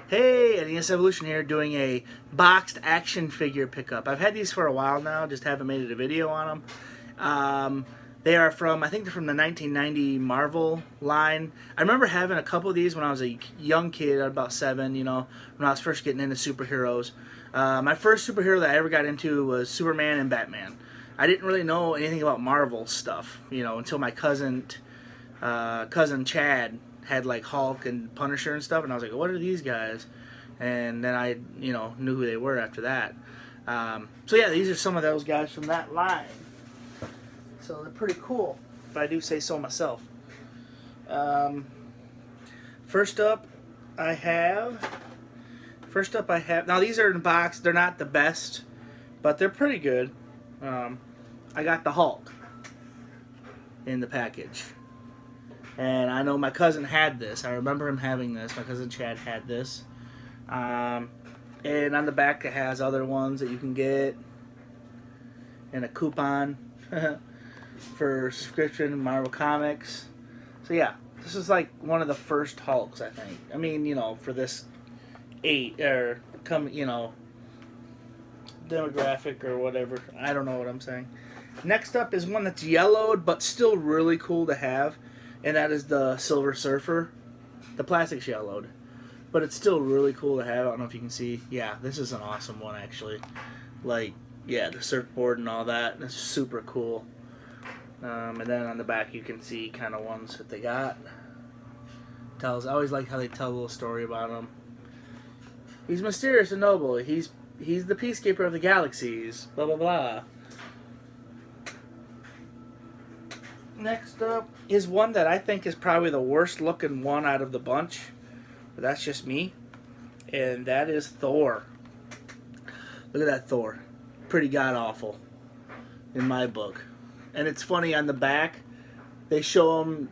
Hey, NES Evolution here, doing a boxed action figure pickup. I've had these for a while now, just haven't made it a video on them. They are from, I think they're from the 1990 Marvel line. I remember having a couple of these when I was a young kid, about 7, when I was first getting into superheroes. My first superhero that I ever got into was Superman and Batman. I didn't really know anything about Marvel stuff, until my cousin Chad had like Hulk and Punisher and stuff, and I was like, what are these guys? And then I knew who they were after that. So yeah, these are some of those guys from that line. So they're pretty cool, but I do say so myself. First up I have, now these are in the box. They're not the best, but they're pretty good. I got the Hulk in the package. And I know my cousin had this. I remember him having this. My cousin Chad had this. And on the back it has other ones that you can get. And a coupon for subscription to Marvel Comics. So yeah, this is like one of the first Hulks, I think. I mean, for this demographic or whatever. I don't know what I'm saying. Next up is one that's yellowed, but still really cool to have. And that is the Silver Surfer. The plastic's yellowed, but it's still really cool to have. I don't know if you can see. Yeah, this is an awesome one, actually. The surfboard and all that. It's super cool. And then on the back you can see kind of ones that they got. I always like how they tell a little story about him. He's mysterious and noble. He's the peacekeeper of the galaxies. Blah, blah, blah. Next up is one that I think is probably the worst looking one out of the bunch. But that's just me. And that is Thor. Look at that Thor. Pretty god-awful in my book. And it's funny, on the back, they show him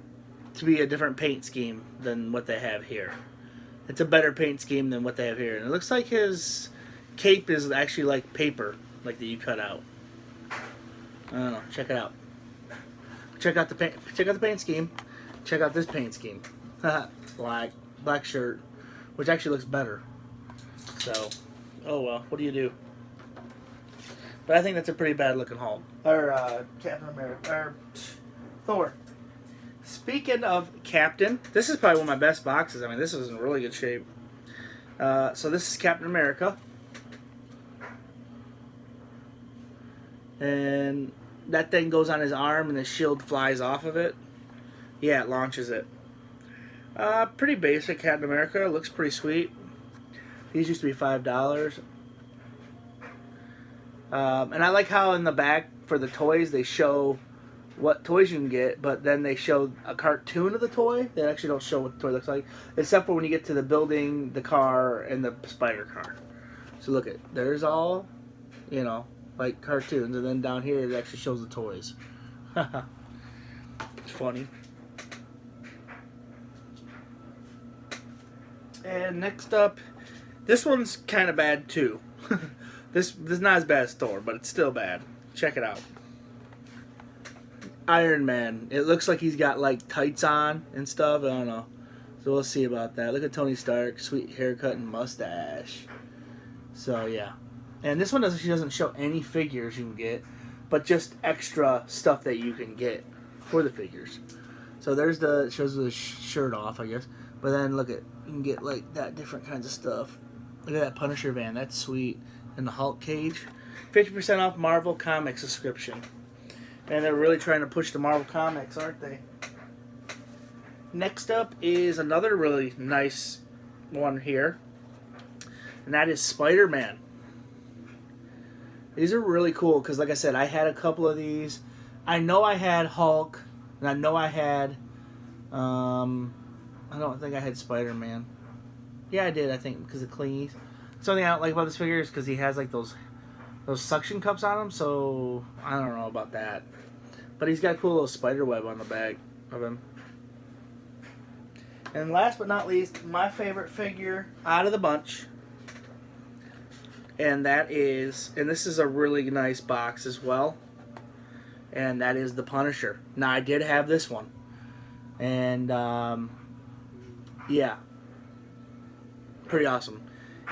to be a different paint scheme than what they have here. It's a better paint scheme than what they have here. And it looks like his cape is actually like paper, like that you cut out. I don't know. Check it out. Check out the paint scheme. Check out this paint scheme. Black shirt, which actually looks better. So, oh well. What do you do? But I think that's a pretty bad looking Hulk or Captain America or Thor. Speaking of Captain, this is probably one of my best boxes. I mean, this is in really good shape. So this is Captain America, and that thing goes on his arm and the shield flies off of it. Yeah, it launches it. Pretty basic Captain America. Looks pretty sweet. These used to be $5. And I like how in the back for the toys they show what toys you can get, but then they show a cartoon of the toy. They actually don't show what the toy looks like, except for when you get to the building, the car, and the spider car. So look there's all, like cartoons, and then down here it actually shows the toys. It's funny. And next up, this one's kind of bad too. This is not as bad as Thor, but it's still bad. Check it out. Iron Man. It looks like he's got like tights on and stuff. I don't know. So we'll see about that. Look at Tony Stark, sweet haircut and mustache. So yeah. And this one doesn't show any figures you can get, but just extra stuff that you can get for the figures. So there's it shows the shirt off, I guess. But then look you can get like that different kinds of stuff. Look at that Punisher van, that's sweet. And the Hulk cage. 50% off Marvel Comics subscription. And they're really trying to push the Marvel Comics, aren't they? Next up is another really nice one here. And that is Spider-Man. These are really cool because, like I said, I had a couple of these. I know I had Hulk, and I know I had, I don't think I had Spider-Man. Yeah, I did, I think, because of clingies. Something I don't like about this figure is because he has like those suction cups on him, so I don't know about that. But he's got a cool little spider web on the back of him. And last but not least, my favorite figure out of the bunch. And this is a really nice box as well. And that is the Punisher. Now, I did have this one. And, yeah. pretty awesome.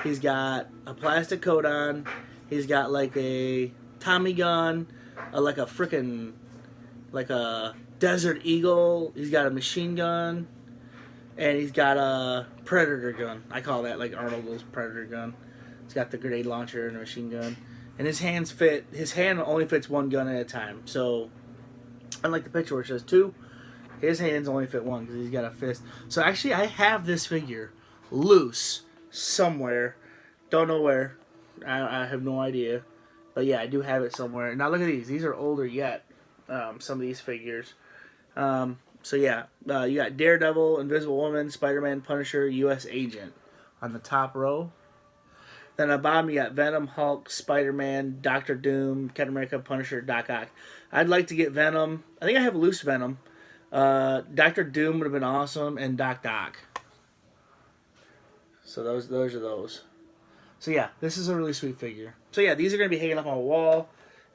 He's got a plastic coat on. He's got like a Tommy gun, like a freaking, like a Desert Eagle. He's got a machine gun, and he's got a Predator gun. I call that like Arnold's Predator gun. It's got the grenade launcher and a machine gun. And his hands fit, his hand only fits one gun at a time. So, unlike the picture where it says two, his hands only fit one because he's got a fist. So actually, I have this figure loose somewhere. Don't know where. I have no idea. But yeah, I do have it somewhere. Now look at these. These are older yet. Some of these figures. So yeah, you got Daredevil, Invisible Woman, Spider-Man, Punisher, U.S. Agent on the top row. Then at the bottom you got Venom, Hulk, Spider-Man, Doctor Doom, Captain America, Punisher, Doc Ock. I'd like to get Venom. I think I have loose Venom. Doctor Doom would have been awesome, and Doc Ock. So those are those. So yeah, this is a really sweet figure. So yeah, these are going to be hanging up on a wall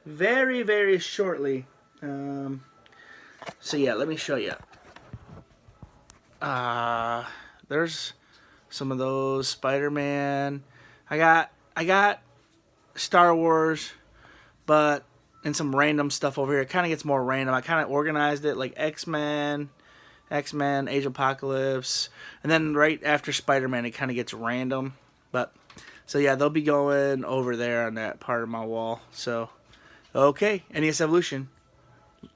very, very shortly. So yeah, let me show you. There's some of those Spider-Man. I got Star Wars, but and some random stuff over here. It kind of gets more random. I kind of organized it like X-Men, Age of Apocalypse, and then right after Spider-Man, it kind of gets random. But so yeah, they'll be going over there on that part of my wall. So okay, NES Evolution,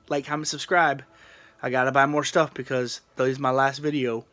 like, comment, subscribe. I gotta buy more stuff because this is my last video.